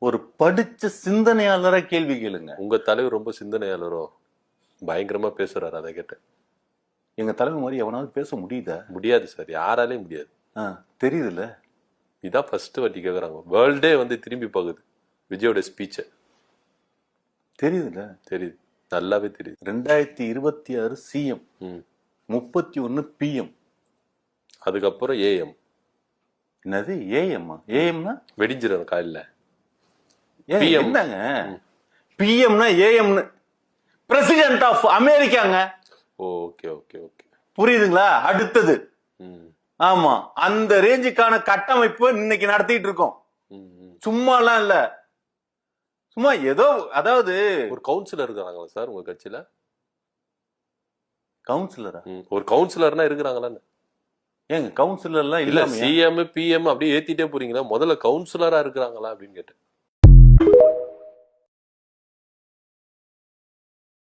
ஒரு படிச்ச சிந்தனையாளரா கேள்வி கேளுங்க. உங்க தலைவர் ரொம்ப சிந்தனையாளரோ? பயங்கரமா பேசுறாரு, அதை கேட்டேன். எங்க தலைவர் மாதிரி எவனாவது பேச முடியுதா? முடியாது சார், யாராலே முடியாது. தெரியுதுல்ல. இதான் ஃபர்ஸ்ட் வாட்டி கேக்குறாங்க. வேர்ல்டே வந்து திரும்பி பாக்குது விஜயோட ஸ்பீச்ச. தெரியுதுல்ல. தெரியுது, நல்லாவே தெரியுது. 2026 சிஎம், 31 பிஎம், அதுக்கப்புறம் ஏஎம். என்னது ஏஎம்மா? ஏஎம்னா வெடிஞ்சிடும் காலையில. என்னங்க பிஎம்னா ஏஎம்னு? பிரசிடென்ட் ஆஃப் அமெரிக்காங்க. ஓகே ஓகே ஓகே, புரியுதுங்களா? அடுத்தது ஆமா, அந்த ரேஞ்சுக்கான கட்டமைப்பு இன்னைக்கு நடத்திட்டு இருக்கோம். சும்மாலாம் இல்ல, சும்மா ஏதோ. அதாவது ஒரு கவுன்சிலர் இருக்காங்களா சார் உங்க கட்சியில? கவுன்சிலரா? ஒரு கவுன்சிலர்னா இருக்கிறாங்களான்னு. ஏங்க கவுன்சிலர்லாம் இல்ல, சிஎம் பிஎம் அப்படியே ஏத்திட்டே போறீங்களா? முதல்ல கவுன்சிலரா இருக்கிறாங்களா அப்படின்னு கேட்டேன்.